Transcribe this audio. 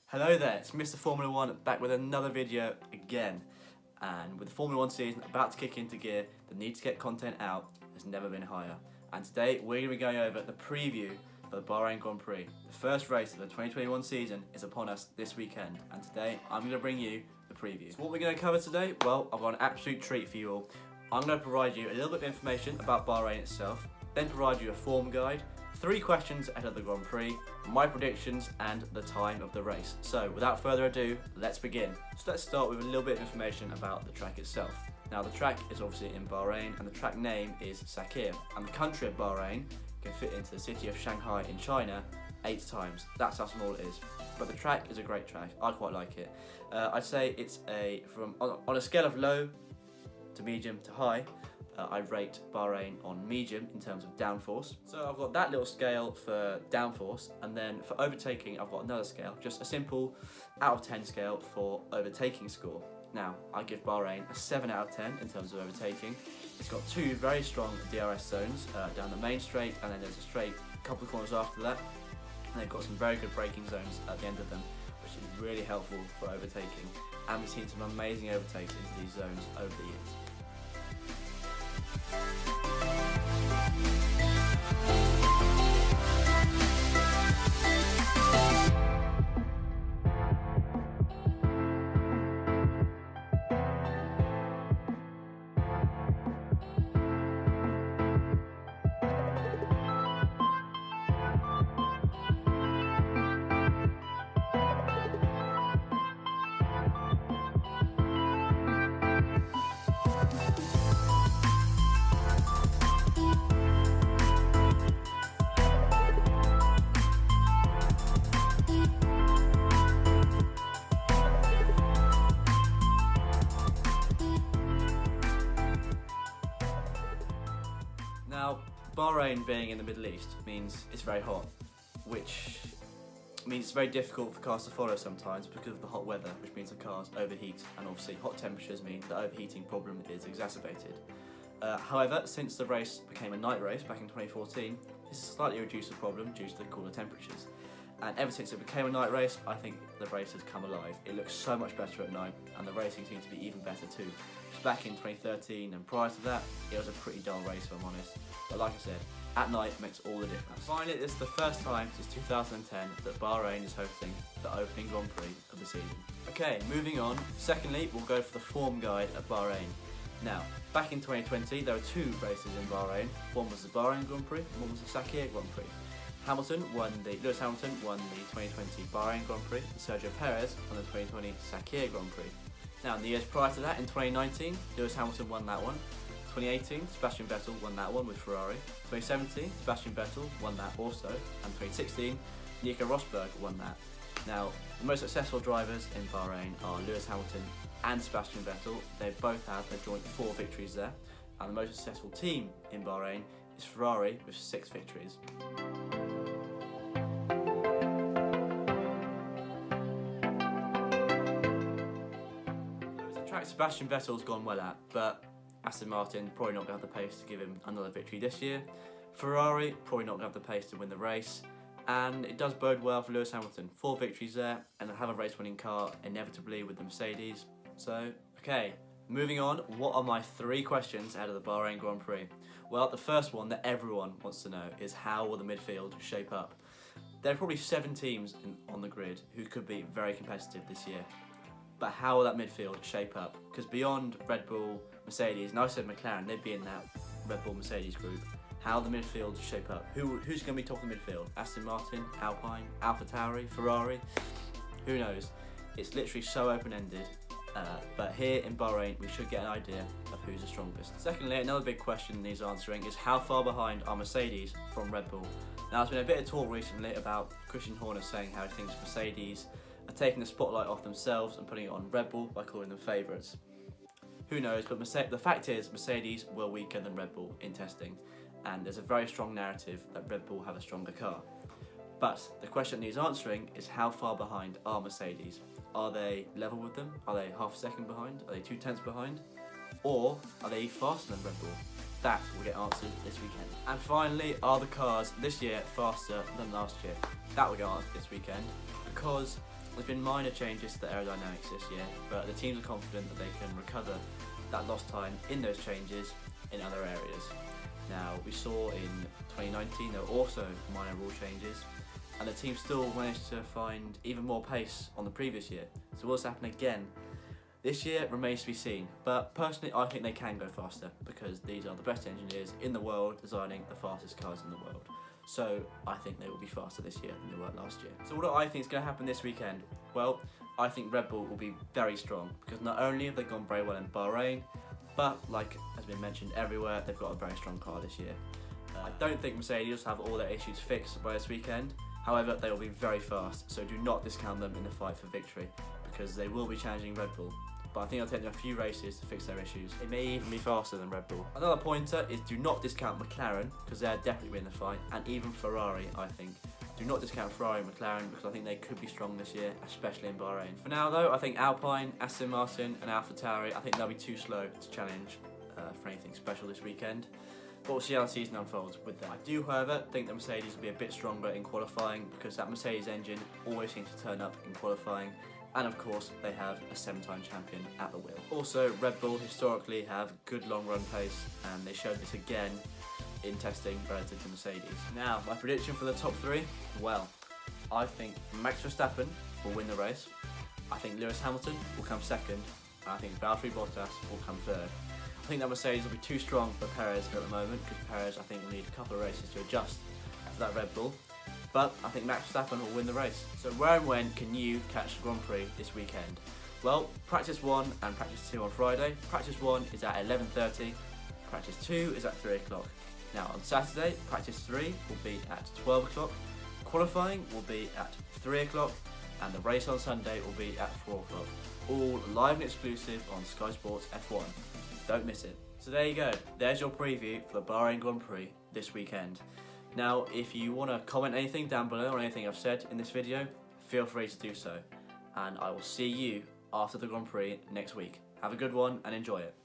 Hello there, it's Mr. Formula 1 back with another video again. And with the Formula 1 season about to kick into gear, the need to get content out has never been higher. And today we're going to be going over the preview for the Bahrain Grand Prix. The first race of the 2021 season is upon us this weekend, and today I'm going to bring you the preview. So what we're going to cover today? Well, I've got an absolute treat for you all. I'm going to provide you a little bit of information about Bahrain itself, then provide you a form guide, 3 questions ahead of the Grand Prix, my predictions and the time of the race. So without further ado, let's begin. So let's start with a little bit of information about the track itself. Now the track is obviously in Bahrain and the track name is Sakhir, and the country of Bahrain can fit into the city of Shanghai in China 8 times. That's how small it is. But the track is a great track, I quite like it. I'd say it's on a scale of low to medium to high, I rate Bahrain on medium in terms of downforce. So I've got that little scale for downforce, and then for overtaking I've got another scale, just a simple out of 10 scale for overtaking score. Now I give Bahrain a 7 out of 10 in terms of overtaking. It's got 2 very strong DRS zones down the main straight, and then there's a straight a couple of corners after that, and they've got some very good braking zones at the end of them, which is really helpful for overtaking, and we've seen some amazing overtakes into these zones over the years. Now, Bahrain being in the Middle East means it's very hot, which means it's very difficult for cars to follow sometimes because of the hot weather, which means the cars overheat, and obviously hot temperatures mean the overheating problem is exacerbated. However, since the race became a night race back in 2014, this has slightly reduced the problem due to the cooler temperatures. And ever since it became a night race, I think the race has come alive. It looks so much better at night, and the racing seems to be even better too. Just back in 2013 and prior to that, it was a pretty dull race if I'm honest. But like I said, at night makes all the difference. Finally, this is the first time since 2010 that Bahrain is hosting the opening Grand Prix of the season. Okay, moving on. Secondly, we'll go for the form guide at Bahrain. Now, back in 2020, there were 2 races in Bahrain. One was the Bahrain Grand Prix, and one was the Sakhir Grand Prix. Lewis Hamilton won the 2020 Bahrain Grand Prix, and Sergio Perez won the 2020 Sakhir Grand Prix. Now, in the years prior to that, in 2019, Lewis Hamilton won that one. 2018, Sebastian Vettel won that one with Ferrari. 2017, Sebastian Vettel won that also. And 2016, Nico Rosberg won that. Now, the most successful drivers in Bahrain are Lewis Hamilton and Sebastian Vettel. They both have a joint 4 victories there. And the most successful team in Bahrain is Ferrari with 6 victories. It's a track Sebastian Vettel's gone well at, but Aston Martin probably not going to have the pace to give him another victory this year. Ferrari probably not going to have the pace to win the race, and it does bode well for Lewis Hamilton. 4 victories there, and they'll have a race-winning car inevitably with the Mercedes. So, okay, moving on. What are my 3 questions out of the Bahrain Grand Prix? Well, the first one that everyone wants to know is how will the midfield shape up? There are probably 7 teams on the grid who could be very competitive this year. But how will that midfield shape up? Because beyond Red Bull, Mercedes, and I said McLaren, they'd be in that Red Bull Mercedes group. How the midfield shape up? Who's going to be talking midfield? Aston Martin, Alpine, AlphaTauri, Ferrari? Who knows? It's literally so open-ended. But here in Bahrain, we should get an idea of who's the strongest. Secondly, another big question needs answering is how far behind are Mercedes from Red Bull? Now, there's been a bit of talk recently about Christian Horner saying how he thinks Mercedes are taking the spotlight off themselves and putting it on Red Bull by calling them favourites. Who knows, but the fact is Mercedes were weaker than Red Bull in testing, and there's a very strong narrative that Red Bull have a stronger car. But the question that needs answering is how far behind are Mercedes? Are they level with them? Are they half a second behind? Are they 2 tenths behind? Or are they faster than Red Bull? That will get answered this weekend. And finally, are the cars this year faster than last year? That will get answered this weekend, because there's been minor changes to the aerodynamics this year, but the teams are confident that they can recover that lost time in those changes in other areas. Now, we saw in 2019 there were also minor rule changes, and the team still managed to find even more pace on the previous year. So what's happened again? This year remains to be seen, but personally I think they can go faster because these are the best engineers in the world designing the fastest cars in the world. So I think they will be faster this year than they were last year. So what do I think is going to happen this weekend? Well, I think Red Bull will be very strong because not only have they gone very well in Bahrain, but like has been mentioned everywhere, they've got a very strong car this year. I don't think Mercedes will have all their issues fixed by this weekend. However, they will be very fast, so do not discount them in the fight for victory because they will be challenging Red Bull. But I think it'll take them a few races to fix their issues. It may even be faster than Red Bull. Another pointer is do not discount McLaren because they're definitely in the fight, and even Ferrari, I think. Do not discount Ferrari and McLaren because I think they could be strong this year, especially in Bahrain. For now though, I think Alpine, Aston Martin and AlphaTauri, I think they'll be too slow to challenge for anything special this weekend. But we'll see how the season unfolds with that. I do, however, think that Mercedes will be a bit stronger in qualifying because that Mercedes engine always seems to turn up in qualifying. And of course, they have a 7-time champion at the wheel. Also, Red Bull historically have good long run pace, and they showed this again in testing relative to Mercedes. Now, my prediction for the top 3, well, I think Max Verstappen will win the race. I think Lewis Hamilton will come second, and I think Valtteri Bottas will come third. I think that Mercedes will be too strong for Perez at the moment, because Perez, I think, will need a couple of races to adjust to that Red Bull. But I think Max Verstappen will win the race. So where and when can you catch the Grand Prix this weekend? Well, practice 1 and practice 2 on Friday. Practice 1 is at 11:30, practice 2 is at 3 o'clock. Now on Saturday, practice 3 will be at 12 o'clock, qualifying will be at 3 o'clock, and the race on Sunday will be at 4 o'clock. All live and exclusive on Sky Sports F1. Don't miss it. So there you go, there's your preview for the Bahrain Grand Prix this weekend. Now, if you want to comment anything down below on anything I've said in this video, feel free to do so. And I will see you after the Grand Prix next week. Have a good one and enjoy it.